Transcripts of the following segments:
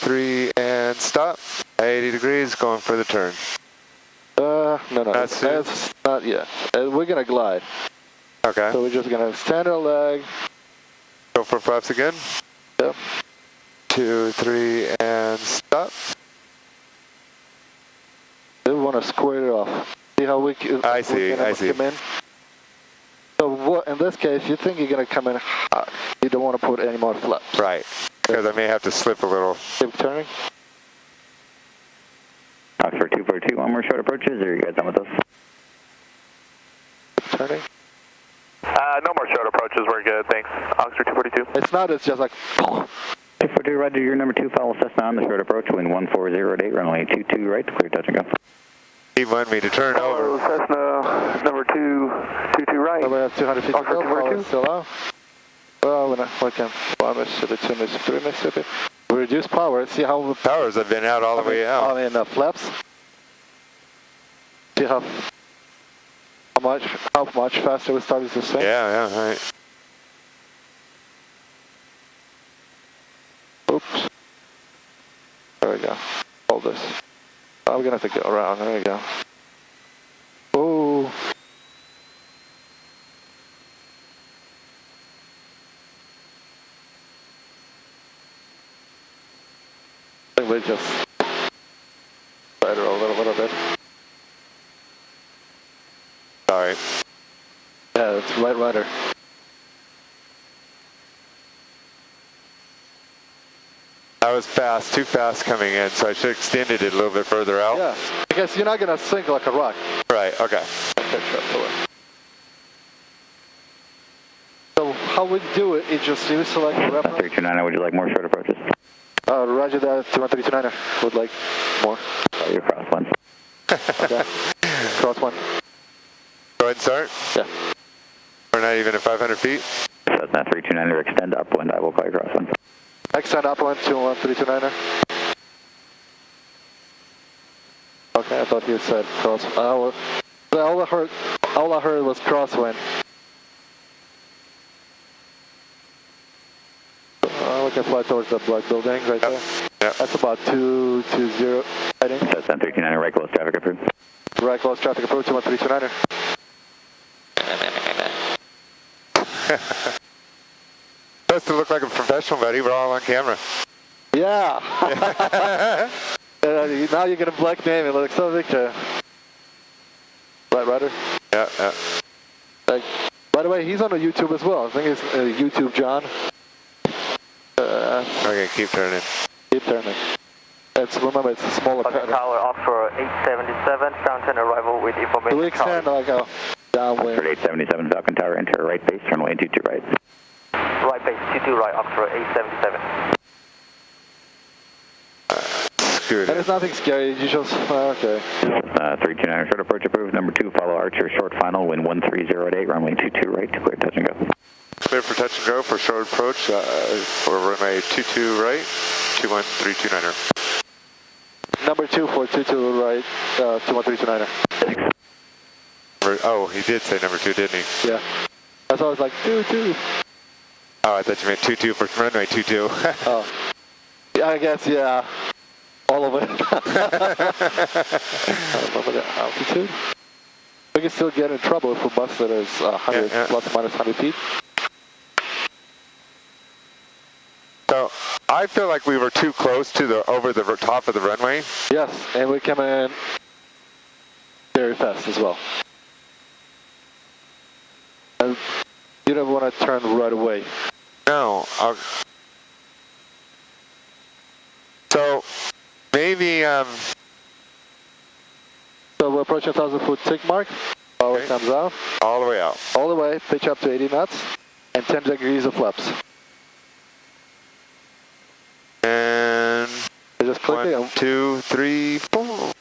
3, and stop. 80 degrees, going for the turn. No, That's not yet. We're gonna glide. Okay. So we're just gonna stand our leg. Go for flaps again. Yep. 2, 3, and stop. We want to square it off. See how we can I see. come in? So what, in this case, you think you're gonna come in hot. You don't want to put any more flaps. Right. Because I may have to slip a little. Keep turning. Oxford 242, one more short approaches, or are you guys done with us? Keep turning. No more short approaches, we're good, thanks. Oxford 242. It's not, it's just like... 242, Roger, your number 2, follow Cessna on the short approach, wind 1408, runway 22 right, clear touch and go. He wanted me to turn over. Cessna, number 222 right. So we have 250 Oxford still, 242. still out. Well, we can 1 Mississippi, 2 Mississippi, 3 Mississippi. We reduce power, see how... Powers have been out all the way out. I mean, flaps. See how much faster we started to swing? Yeah, right. Oops. There we go. Hold this. Oh, we're gonna have to go around. There we go. Oh. I think we just spread her a little bit. Sorry. Yeah, it's right rudder. I was fast, too fast coming in, so I should have extended it a little bit further out. Yeah, because you're not gonna sink like a rock. Right, okay. So how we do it is just you select a reference. 329, would you like more short approaches? Roger that, 21329er. Would like more. Oh, you're cross one. Okay. Cross one. Go ahead and start. Yeah. We're not even at 500 feet. Cessna 329er, extend upwind, I will call you cross one. Extend upwind, 21329er. Okay, I thought you said cross. All I heard was crosswind. We can fly towards the black building right there. Yep. That's about 220 heading. Cessna 329er, right close traffic approved. Right close traffic approved, 21329er. Supposed to look like a professional, buddy. We're all on camera. Yeah. Now you're gonna black name it looks so Victor. Right, rudder. Yeah. By the way, he's on the YouTube as well. I think it's YouTube John. Okay, keep turning. Keep turning. Remember, it's a smaller pattern. Tower Oxford 877, Fountain arrival with information. Do we extend like a downwind? Oxford 877, Falcon Tower, enter right base, runway 22 right. Right base, 22 right, Oxford 877. Screwed And it. it's nothing scary, you just, okay. 329er, short approach approved. Number 2, follow Archer, short final, wind 13088, runway 22 right, clear touch and go. Clear for touch and go for short approach for runway 22 right, 21329er. Number 2 for 22 right, 21329er. Oh, he did say number 2, didn't he? Yeah. That's why I was like, 22. Oh, I thought you meant 22 for runway 22. Oh. Yeah, I guess, yeah. All of it. Over the altitude. We can still get in trouble if we bust it as 100 plus or minus 100 feet. So I feel like we were too close to over the top of the runway. Yes, and we come in very fast as well. And you don't want to turn right away. No. So maybe. So we're approaching 1,000-foot tick mark. Power comes out. All the way out. All the way, pitch up to 80 knots, and 10 degrees of flaps. And Just click 1, 2, 3, 4.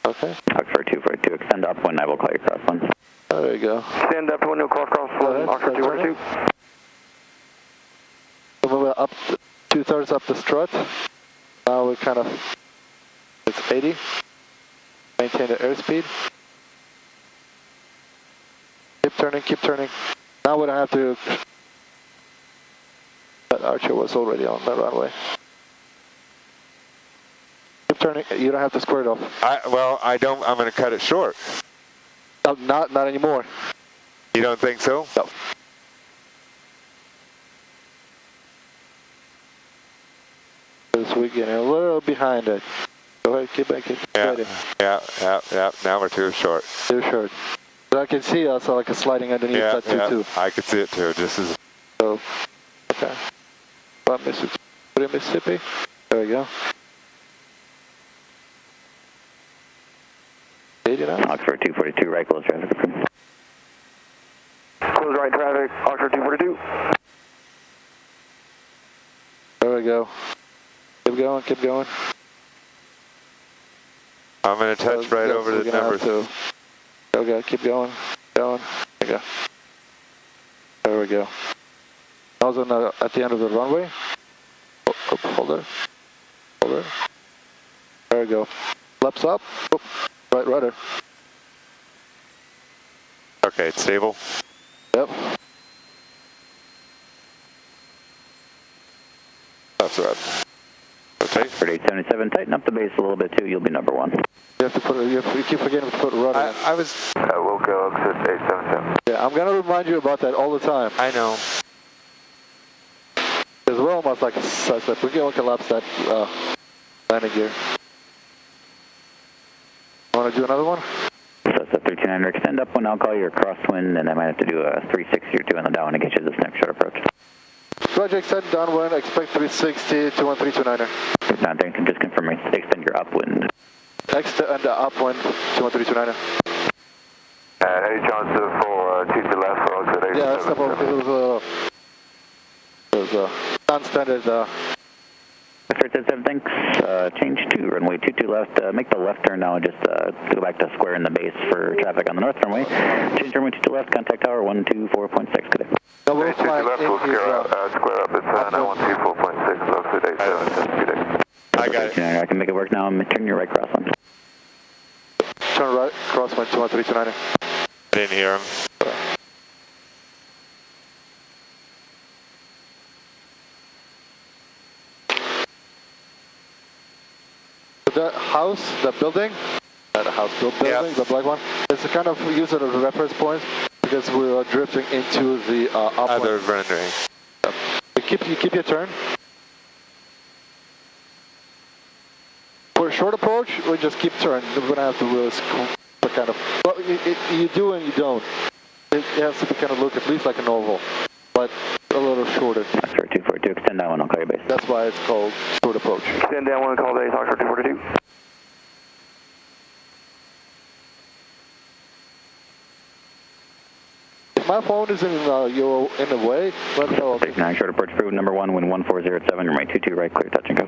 Okay. Oxford 242, extend upwind, I will call you cross one. Oh, there you go. Stand up, window cross one, Oxford 242. So we were up 2/3 up the strut. Now we kind of, it's 80. Maintain the airspeed. Keep turning, keep turning. Now we don't have to, that Archer was already on the runway. turning. You don't have to square it off. Well, I don't. I'm going to cut it short. No, not anymore. You don't think so? No. Because we're getting a little behind it. Go ahead, keep making. Yeah. Now we're too short. Too short. But I can see also like a sliding underneath that too. I could see it too. Just as. So, okay. Well, Mississippi. There we go. 89. Oxford 242 right, close traffic. Close right traffic, Oxford 242. There we go. Keep going, keep going. I'm going to touch right over the numbers. Okay, keep going. Going. There you go. There we go. I was at the end of the runway. Hold it. Hold it. There we go. Flaps up. Oh, right rudder. Okay, it's stable. Yep. That's right. Okay. 3877, tighten up the base a little bit too. You'll be number one. You have to put. You keep forgetting to put rudder in. I was. We'll go exit 877. Yeah, I'm gonna remind you about that all the time. I know. Because we're almost like a suspect. We can collapse that landing gear. Want to do another one? So it's a 329er. Extend up when I'll call you a crosswind, and I might have to do a 360 or 2 on the down to get you to the snapshot approach. Roger, extend downwind, expect 360, 21329er. Not there, just confirm extend your upwind. Extend the upwind, 21329er. Any chance for 2 to left for exit 877? Yeah, that's about, it was a non-standard. 377, thanks. Change to runway 22 left. Make the left turn now and just go back to square in the base for traffic on the north runway. Change runway 22 left, contact tower 124.6. Good day. No, we'll 22 left, we'll square up. It's 914.6, exit 877. Good day. I got it. I can make it work now. Turn your right cross on. Turn right, crosswind, 21329er. I didn't hear him. The house, the building, the house built building, the black one, it's a kind of use it as a reference point because we are drifting into the upwind. Other rendering. You keep your turn. For a short approach, we just keep turn. We're gonna have to really kind of. Well, you do and you don't. It has to be kind of look at least like an oval, but a little shorter. Oxford 242, extend down one, I'll call you base. That's why it's called short approach. Extend down one, call base, Oxford 242. If my phone is in the way, let me know. 39, short approach approved, number 1, wind 1407, runway 22 right, clear, touch and go.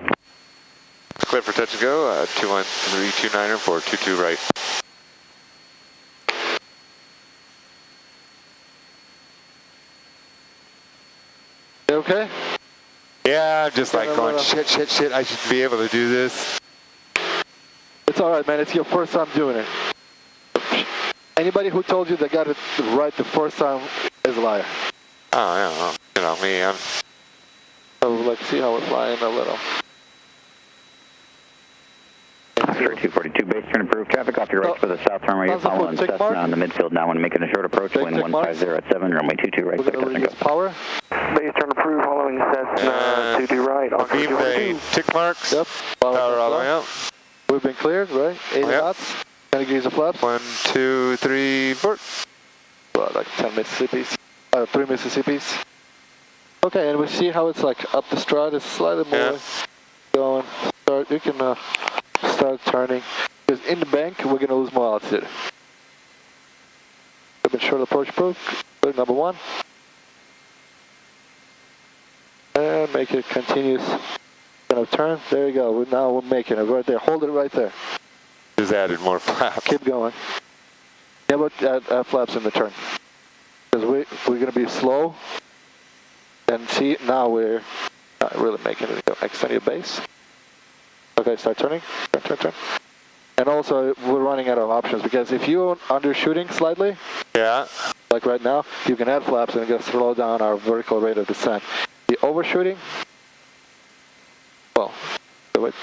Clear for touch and go. 21329er for 22 right. You okay? Yeah, I'm just like going, shit, I should be able to do this. It's alright, man. It's your first time doing it. Anybody who told you they got it right the first time is a liar. Oh, yeah, you know me, I'm... So, like, see how we're flying a little. Oxford 242, base turn approved, traffic off your right for the south runway, you're following Cessna on the midfield now and making a short approach, wind 1507, runway 22 right, clear, touch and go. Power. Base turn approved, following Cessna 22 right, Oxford Beam 242. tick marks. Yep. Power all the way up. We've been cleared, right? 80 knots, 10 degrees of flaps. 1, 2, 3, 4. Well, like 10 Mississippis. 3 Mississippis. Okay, and we see how it's like up the strut, it's slightly more going. You can start turning. Because in the bank, we're going to lose more altitude. We've been short approach approved. Good, number 1. And make it continuous kind of turn. There you go. Now we're making it right there. Hold it right there. Just added more flaps. Keep going. Yeah, but add flaps in the turn. Because we're going to be slow. And see, now we're not really making it. Extend your base. Okay, start turning. Turn. And also, we're running out of options because if you're undershooting slightly, like right now, you can add flaps and just slow down our vertical rate of descent. The overshooting, well,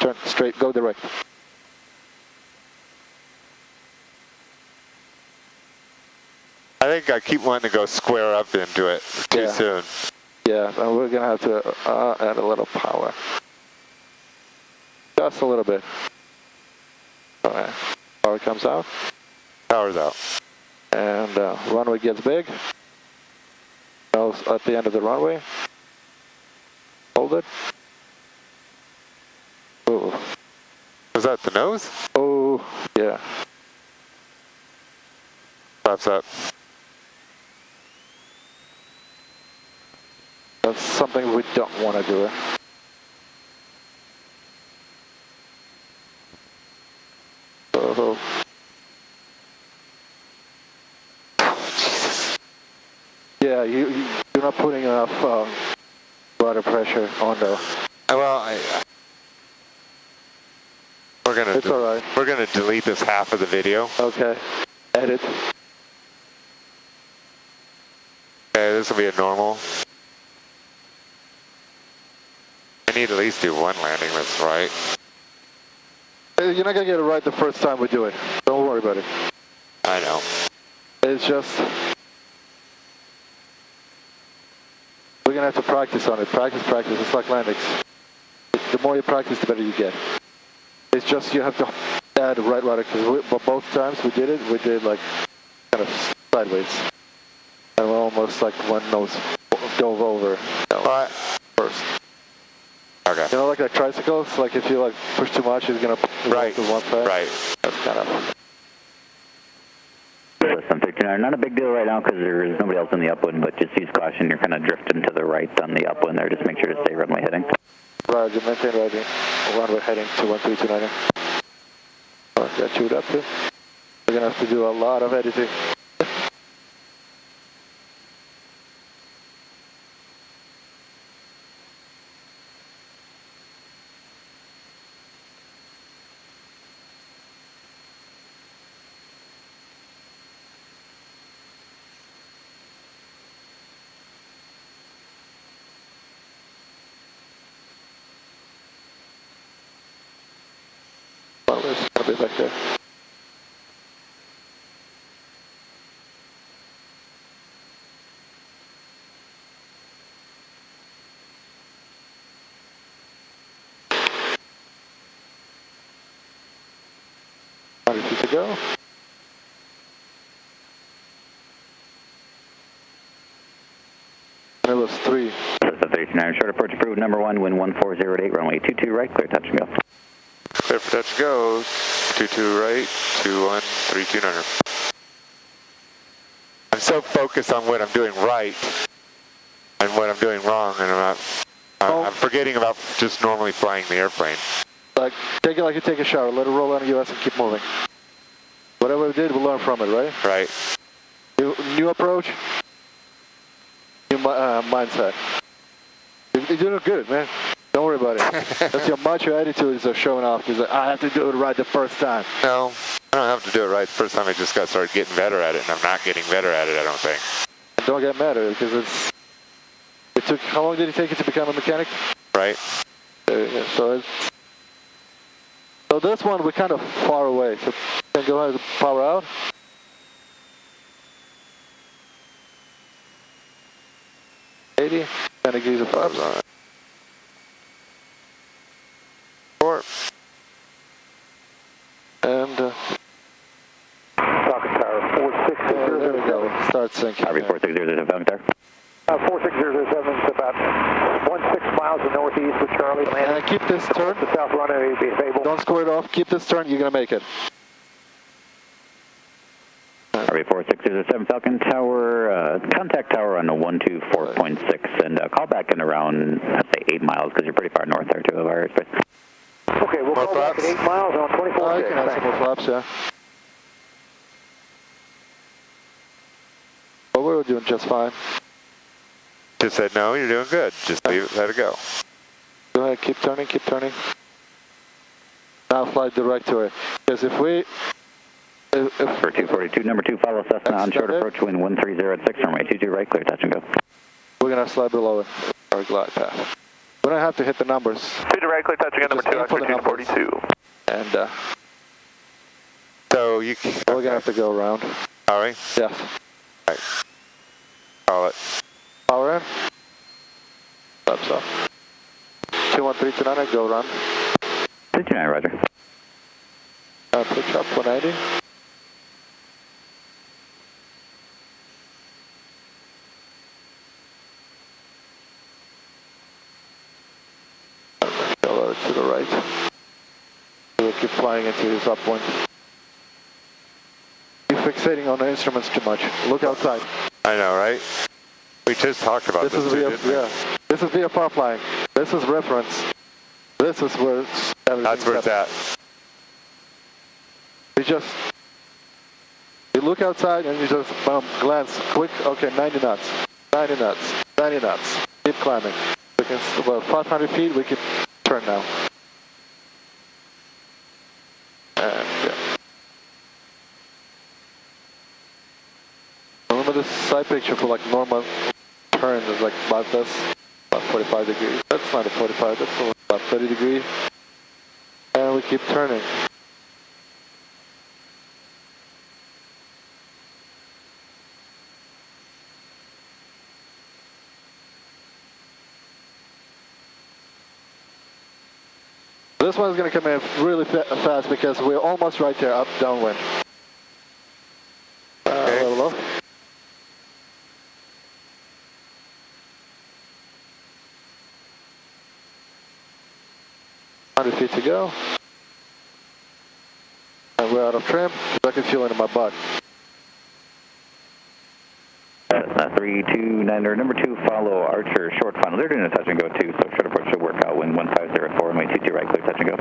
turn straight, go direct. think I keep wanting to go square up into it too soon. Yeah, and we're gonna have to add a little power. Just a little bit. Alright, power comes out. Power's out. And runway gets big. Nose at the end of the runway. Hold it. Ooh. Was that the nose? Oh, yeah. Flaps up. That's something we don't want to do. So, yeah, you're not putting enough rudder pressure on there. Well, we're gonna. It's all right. We're gonna delete this half of the video. Okay. Edit. Okay, this will be a normal. I need to at least do one landing that's right. You're not gonna get it right the first time we do it. Don't worry about it. I know. It's just we're gonna have to practice on it. Practice. It's like landings. The more you practice, the better you get. It's just you have to add right rudder because both times we did like kind of sideways, and we're almost like one nose dove over first. Okay. You know, like tricycles. Like if you like push too much, it's gonna right to one side. Right. That's kind of. Listen, 39, not a big deal right now because there's nobody else in the upwind, but just use caution. You're kind of drifting to the right on the upwind there. Just make sure to stay runway heading. Roger, maintain riding. Runway heading to 13290. Got chewed up too. We're gonna have to do a lot of editing. I'll be back there. Feet to go. And it was 3. That's a 39, short approach approved, number 1, wind 1408, runway 22 right, clear touch and go. Clear for touch go. 22 right, 21329. I'm so focused on what I'm doing right and what I'm doing wrong, and I'm forgetting about just normally flying the airplane. Like, take it like you take a shower. Let it roll on US and keep moving. Whatever we did, we'll learn from it, right? Right. New approach, new mindset. You're doing good, man. Don't worry about it. That's your macho attitude is showing off. He's like, I have to do it right the first time. No, I don't have to do it right the first time. I just got to start getting better at it, and I'm not getting better at it, I don't think. Don't get mad at it, because it took, how long did it take you to become a mechanic? Right. Yeah, so this one, we're kind of far away, so can go ahead and power out. $80, 10 degrees of flaps. All right. 4. And Falcon Tower 4600. there we go, start sinking. RV 4600, Falcon Tower. 4607 is about 16 miles to northeast with Charlie. And keep this turn. The south runway will be stable. Don't square it off. Keep this turn. You're going to make it. RV 4607, Falcon Tower, contact tower on the 124.6, and call back in around, I'd say 8 miles, because you're pretty far north there, too, of our airspace. Okay, we'll call back at 8 miles on 24.6. You can have some more flaps, yeah. But we were doing just fine. Just said, no, you're doing good. Just leave it, let it go. Go ahead, keep turning, keep turning. Now fly direct to it. Because if we... For 242, number 2, follow Cessna on short approach, wind 130 runway 22 right, clear touch and go. We're going to slide below it, our glide path. We don't have to hit the numbers. 2 direct, clear touch again, number 2, Oscar 242. And so you... we're going to have to go around. All right. Yes. Right. Call it. Power in. Flaps off. 21329, go run. 229, roger. Pitch up 190. To the right. We'll keep flying into his upwind. You're fixating on the instruments too much. Look outside. I know, right? We just talked about this, too, didn't we? Yeah. This is VFR flying. This is reference. This is where That's where it's at. You look outside and you just glance quick. Okay, 90 knots, 90 knots, 90 knots. Keep climbing. We can, about 500 feet, we can turn now. And yeah. Remember this side picture for like normal turn is like about this, about 45 degrees. That's not a 45, that's about 30 degrees. And we keep turning. This one's going to come in really fast because we're almost right there, up downwind. Okay. Level off. Feet to go. And we're out of trim. I can feel it in my butt. 329, or number 2, follow Archer, short final. They're doing a touch and go too, so short approach should work out. Wind 1504, runway 22 right, clear touch and go.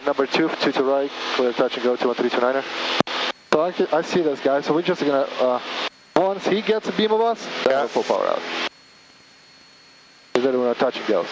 Number 2, 2 to right, clear touch and go, 21329er. So I see this guy, so we're just gonna, once he gets a beam of us, then we'll full power out. Because then we're gonna touch and goes.